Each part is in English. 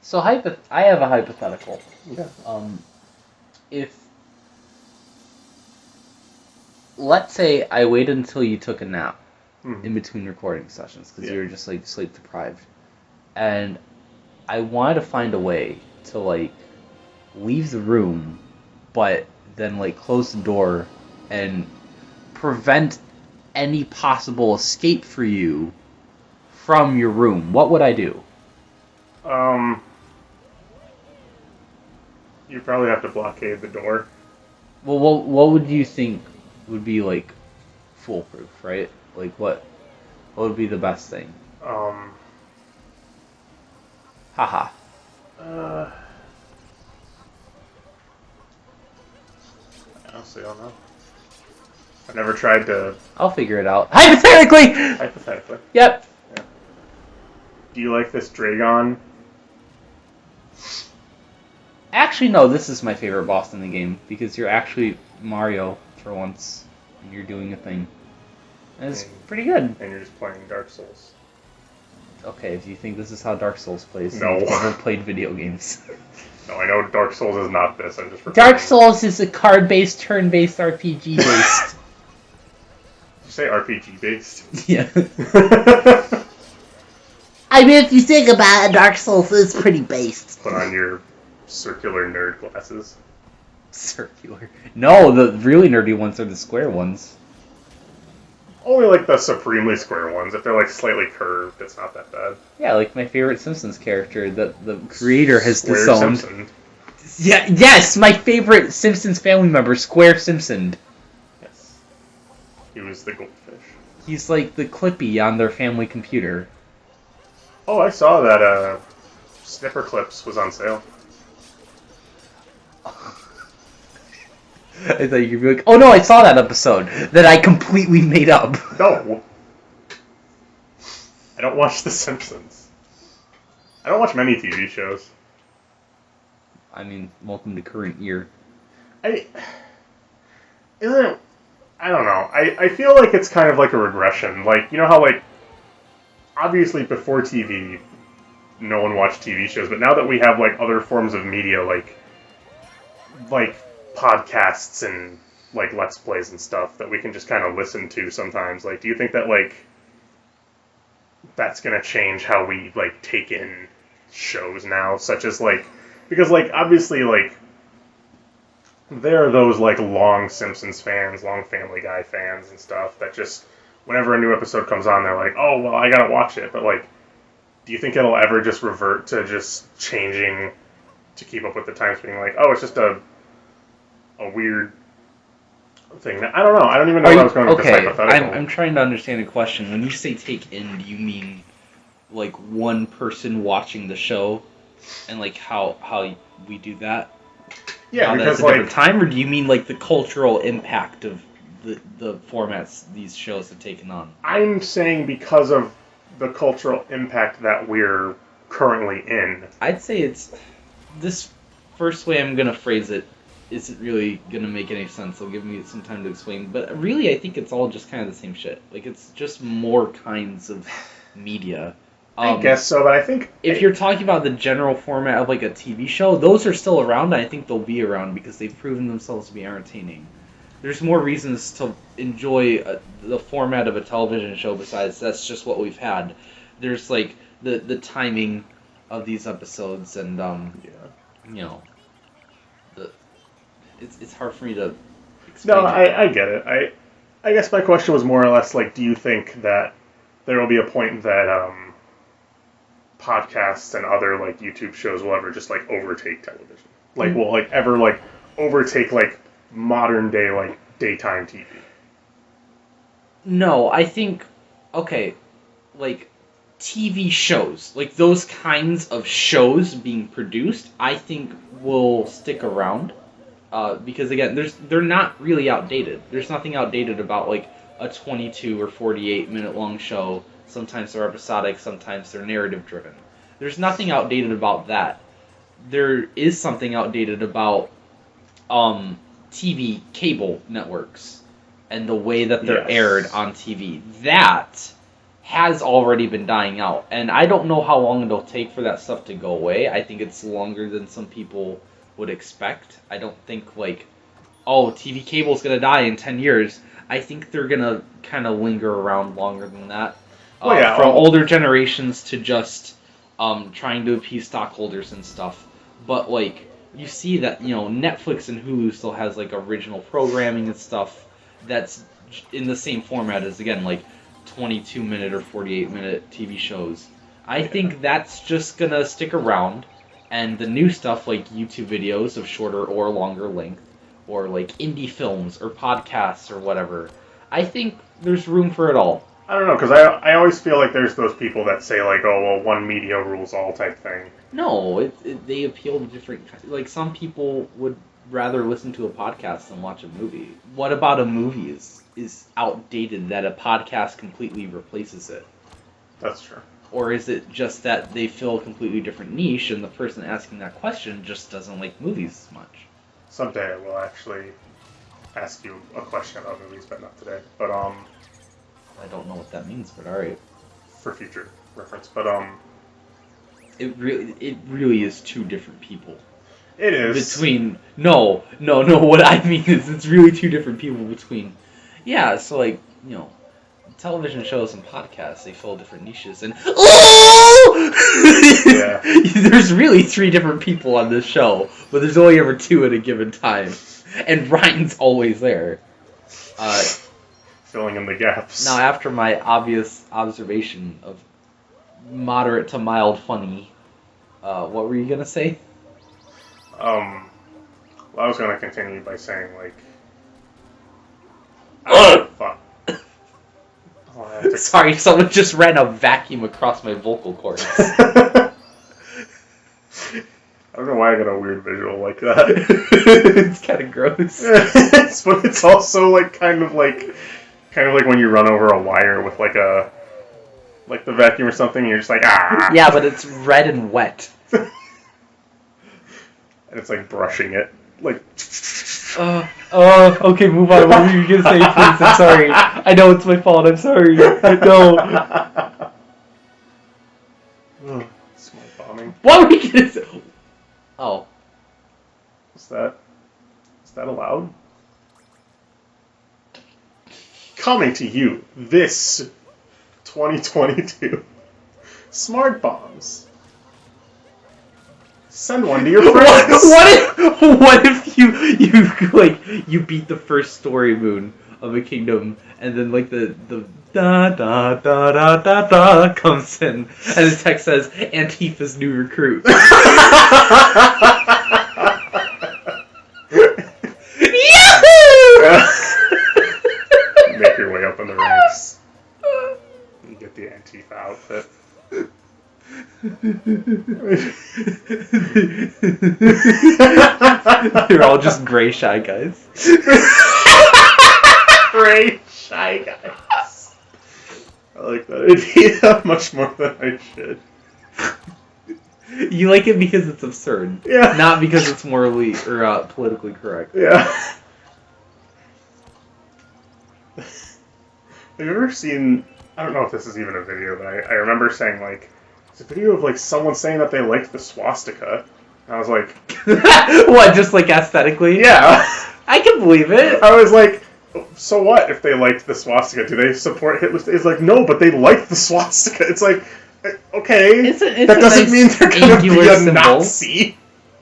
So I have a hypothetical. Yeah. If let's say I waited until you took a nap in between recording sessions because you were just like sleep deprived, and I wanted to find a way to like leave the room, but then like close the door and prevent any possible escape for you from your room, what would I do? You probably have to blockade the door. Well, what would you think would be like foolproof, right? Like what would be the best thing? Haha. I honestly don't know. I've never tried to. I'll figure it out. Hypothetically! Hypothetically. Yep. Yeah. Do you like this Dragon? Actually, no, this is my favorite boss in the game because you're actually Mario for once and you're doing a thing. And it's pretty good. And you're just playing Dark Souls. Okay, if you think this is how Dark Souls plays, No. you've never played video games. No, I know Dark Souls is not this. I'm just. Dark Souls is a card-based, turn-based RPG based. Did you say RPG based? Yeah. I mean, if you think about it, Dark Souls is pretty based. Put on your circular nerd glasses. Circular. No, the really nerdy ones are the square ones. Only like the supremely square ones. If they're like slightly curved, it's not that bad. Yeah, like my favorite Simpsons character that the creator has Square disowned. Simpson. Yeah, yes, my favorite Simpsons family member, Square Simpson. Yes. He was the goldfish. He's like the Clippy on their family computer. Oh, I saw that Snipper Clips was on sale. I thought you'd be like, oh no, I saw that episode that I completely made up. No. I don't watch The Simpsons. I don't watch many TV shows. I mean, welcome to current year. I don't know. I feel like it's kind of like a regression. Like, you know how, like, obviously before TV, no one watched TV shows, but now that we have, like, other forms of media, like podcasts and, like, Let's Plays and stuff that we can just kind of listen to sometimes, like, do you think that, like, that's gonna change how we, like, take in shows now, such as, like, because, like, obviously, like, there are those, like, long Simpsons fans, long Family Guy fans and stuff that just, whenever a new episode comes on, they're like, oh, well, I gotta watch it. But, like, do you think it'll ever just revert to just changing to keep up with the times, being like, oh, it's just a weird thing? I don't know. I don't even know where I was going with this hypothetical. I'm trying to understand the question. When you say take in, do you mean, like, one person watching the show and, like, how we do that? Yeah, now because, that's a different time, or do you mean like the cultural impact of the formats these shows have taken on? I'm saying because of the cultural impact that we're currently in. I'd say it's this first way I'm gonna phrase it isn't really gonna make any sense. It'll give me some time to explain, but really I think it's all just kind of the same shit. Like, it's just more kinds of media. I guess so, but I think if you're talking about the general format of like a TV show, those are still around, and I think they'll be around because they've proven themselves to be entertaining. There's more reasons to enjoy the format of a television show besides that's just what we've had. There's like the timing of these episodes, and you know, it's hard for me to explain. No, I get it. I guess my question was more or less like, do you think that there will be a point that podcasts and other like YouTube shows will ever just like overtake television? Like, will like ever like overtake like modern day like daytime TV? No, I think like TV shows, like those kinds of shows being produced, I think will stick around because again, they're not really outdated. There's nothing outdated about like a 22 or 48 minute long show. Sometimes they're episodic, sometimes they're narrative driven. There's nothing outdated about that. There is something outdated about TV cable networks and the way that they're aired on TV. That has already been dying out. And I don't know how long it'll take for that stuff to go away. I think it's longer than some people would expect. I don't think, like, oh, TV cable's going to die in 10 years. I think they're going to kind of linger around longer than that. From older generations to just trying to appease stockholders and stuff. But, like, you see that, Netflix and Hulu still has, like, original programming and stuff that's in the same format as, again, like, 22-minute or 48-minute TV shows. I think that's just going to stick around. And the new stuff, like YouTube videos of shorter or longer length, or, like, indie films or podcasts or whatever, I think there's room for it all. I don't know, because I always feel like there's those people that say, like, oh, well, one media rules all type thing. No, they appeal to different... Like, some people would rather listen to a podcast than watch a movie. What about a movie is outdated that a podcast completely replaces it? That's true. Or is it just that they fill a completely different niche and the person asking that question just doesn't like movies as much? Someday I will actually ask you a question about movies, but not today. But, I don't know what that means, but alright. For future reference, but, It really is two different people. It is. No, what I mean is it's really two different people between... Yeah, so, like, television shows and podcasts, they fill different niches, and... Yeah. There's really three different people on this show, but there's only ever two at a given time. And Ryan's always there. Filling in the gaps. Now, after my obvious observation of moderate to mild funny, what were you gonna say? Well, I was gonna continue by saying, like... fuck. Sorry, someone just ran a vacuum across my vocal cords. I don't know why I got a weird visual like that. It's kind of gross. But it's also like kind of like when you run over a wire with like the vacuum or something, and you're just like, ah. Yeah, but it's red and wet. And it's like brushing it, like. Okay, move on. What were you gonna say, please? I'm sorry. I know it's my fault. I'm sorry. No. Smart bombing. What were you gonna say? Oh. Is that allowed? Coming to you this 2022. Smart bombs. Send one to your friends. What if you beat the first story moon of a kingdom, and then like the da da da da da da comes in, and the text says Antifa's new recruit. Yahoo! Make your way up in the ranks. You get the Antifa outfit. They're all just gray shy guys. Gray shy guys. I like that idea much more than I should. You like it because it's absurd, yeah. Not because it's morally or politically correct. Yeah. Have you ever seen? I don't know if this is even a video, but I remember saying like. It's a video of like someone saying that they liked the swastika. And I was like, what? Just like aesthetically? Yeah, I can believe it. I was like, so what if they liked the swastika? Do they support Hitler? It's like no, but they like the swastika. It's like okay, that doesn't mean they're gonna be a symbol. Nazi.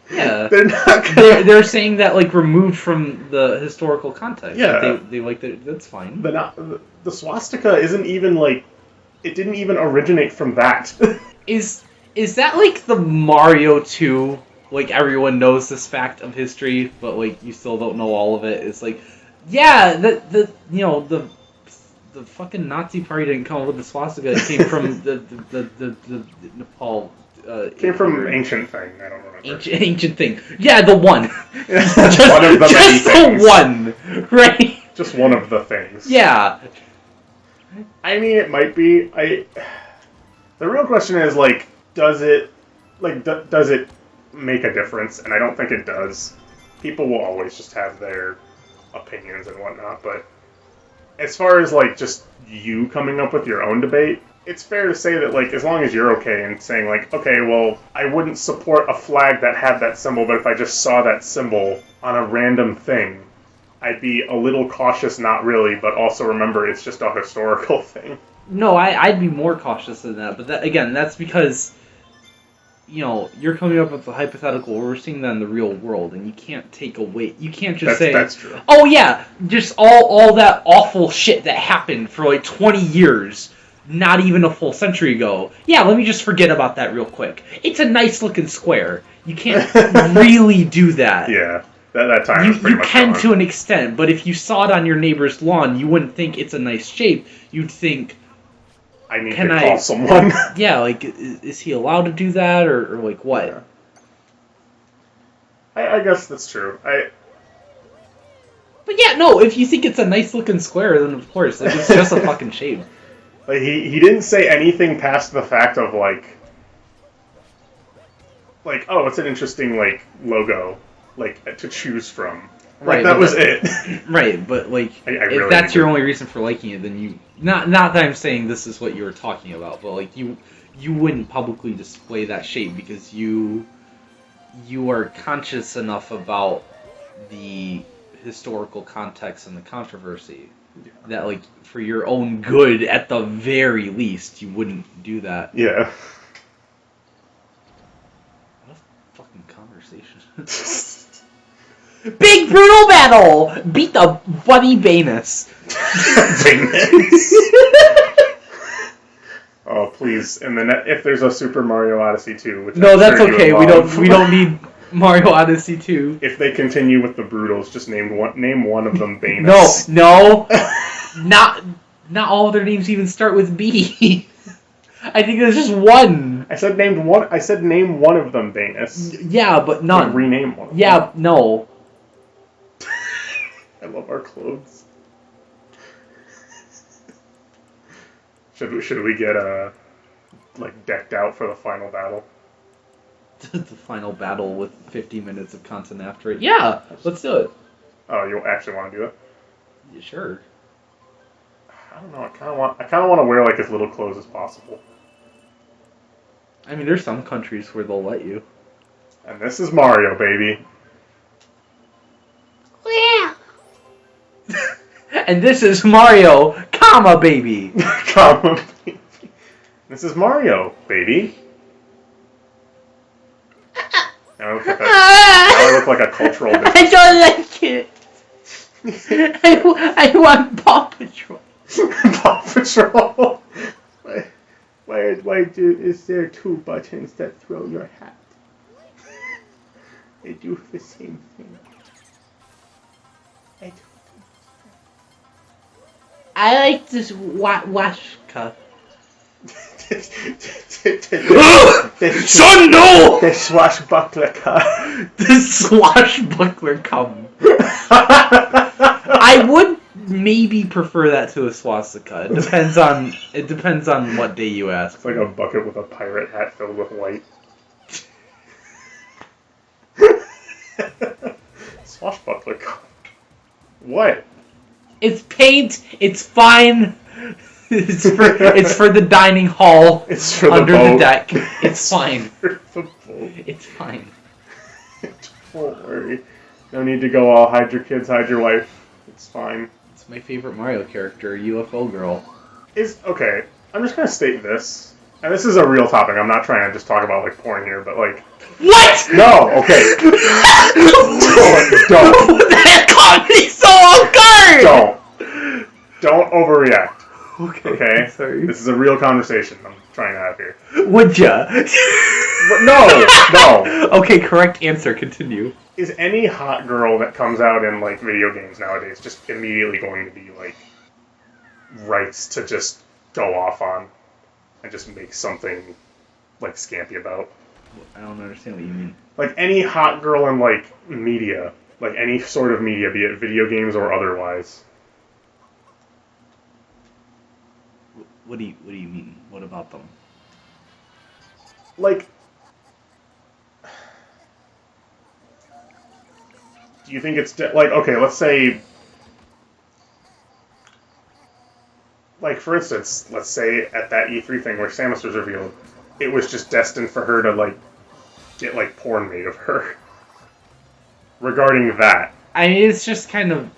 Yeah, they're not. They're saying that like removed from the historical context. Yeah, like, they like that. That's fine. The swastika isn't even like. It didn't even originate from that. Is that like the Mario 2? Like everyone knows this fact of history, but like you still don't know all of it. It's like, yeah, the fucking Nazi party didn't come up with the swastika. It came from the Nepal. Came from ancient thing. I don't remember. Ancient thing. Yeah, the one. Just one of the many things. The one, right? Just one of the things. Yeah. I mean, it might be. The real question is like, does it make a difference? And I don't think it does. People will always just have their opinions and whatnot, but as far as like just you coming up with your own debate, it's fair to say that, like, as long as you're okay and saying, like, okay, well, I wouldn't support a flag that had that symbol, but if I just saw that symbol on a random thing, I'd be a little cautious, not really, but also remember it's just a historical thing. No, I'd be more cautious than that, but that, again, that's because, you're coming up with a hypothetical. We're seeing that in the real world, and you can't take away. You can't just say, that's true. Oh yeah, just all that awful shit that happened for like 20 years, not even a full century ago. Yeah, let me just forget about that real quick. It's a nice looking square. You can't really do that. Yeah, that time was pretty You much can gone. to an extent, but if you saw it on your neighbor's lawn, you wouldn't think it's a nice shape. You'd think, I need to call someone. Yeah, like, is he allowed to do that, or like, what? Yeah. I guess that's true. But yeah, no, if you think it's a nice looking square, then of course, like, it's just a fucking shape. Like, he didn't say anything past the fact of, like, oh, it's an interesting, like, logo, like, to choose from. Like, Right, that was it. Right, but, like, I if really that's your would. only reason for liking it, then you... Not that I'm saying this is what you were talking about, but, like, you wouldn't publicly display that shape because you are conscious enough about the historical context and the controversy that, like, for your own good, at the very least, you wouldn't do that. Yeah. What a fucking conversation. Big brutal battle! Beat the bunny Banus. Oh, please! And then if there's a Super Mario Odyssey 2, which No, I'm that's sure you okay. would love. We don't need Mario Odyssey 2. If they continue with the Broodals, just name one of them Banus. No, not all of their names even start with B. I think there's just one. I said name one of them Banus. Yeah, but none. Like, rename one. Of Yeah, them. no. I love our clothes. Should we get decked out for the final battle? The final battle with 50 minutes of content after it. Yeah, let's do it. Oh, you actually want to do it? Yeah, sure. I don't know. I kind of want to wear like as little clothes as possible. I mean, there's some countries where they'll let you. And this is Mario, baby. Yeah. And this is Mario, comma baby. Comma, baby. This is Mario, baby. Now I look like a cultural. I don't like it. I want Paw Patrol. Paw Patrol. Why is there two buttons that throw your hat? They do the same thing. I like this Washka. Son, no! The swashbuckler car. The swashbuckler cum. I would maybe prefer that to a swastika. It depends on what day you ask. It's like a bucket with a pirate hat filled with white. Swashbuckler car. What? It's paint. It's fine. It's for the dining hall. It's for under the boat. the deck. It's fine. For the boat. It's fine. Don't worry. No need to go all hide your kids, hide your wife. It's fine. It's my favorite Mario character, UFO Girl. Okay, I'm just gonna state this. And this is a real topic. I'm not trying to just talk about like porn here, but like What? no, okay. Don't. That caught me so off guard. Don't overreact. Okay. Sorry. This is a real conversation I'm trying to have here. Would ya? No. Okay, correct answer. Continue. Is any hot girl that comes out in like video games nowadays just immediately going to be like rights to just go off on and just make something like scampy about? I don't understand what you mean. Like any hot girl in like media, like any sort of media, be it video games or otherwise. What do you mean? What about them? Like, do you think it's like okay? Let's say, like for instance, let's say at that E3 thing where Samus was revealed, it was just destined for her to, like, get, like, porn made of her. Regarding that. I mean, it's just kind of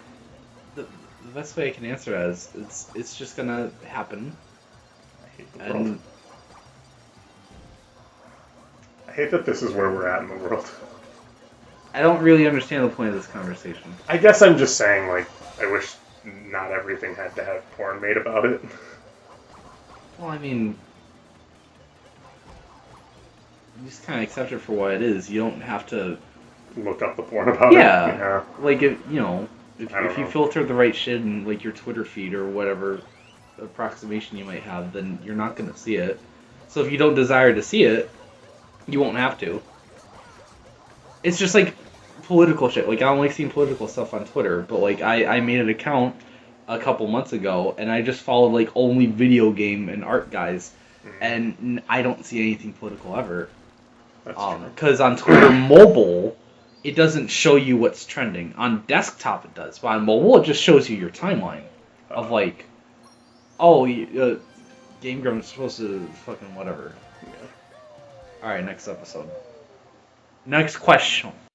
the best way I can answer that is it's just gonna happen. I hate the world. I hate that this is where we're at in the world. I don't really understand the point of this conversation. I guess I'm just saying, like, I wish not everything had to have porn made about it. Well, I mean, you just kind of accept it for what it is. You don't have to look up the porn about it. Yeah, like if you know, if you know. filter the right shit in like your Twitter feed or whatever approximation you might have, then you're not gonna see it. So if you don't desire to see it, you won't have to. It's just like political shit. Like I don't like seeing political stuff on Twitter, but like I made an account a couple months ago and I just followed like only video game and art guys, and I don't see anything political ever. Because on Twitter mobile, it doesn't show you what's trending. On desktop, it does, but on mobile, it just shows you your timeline of like, oh, Game Grump's supposed to fucking whatever. Yeah. All right, next episode. Next question.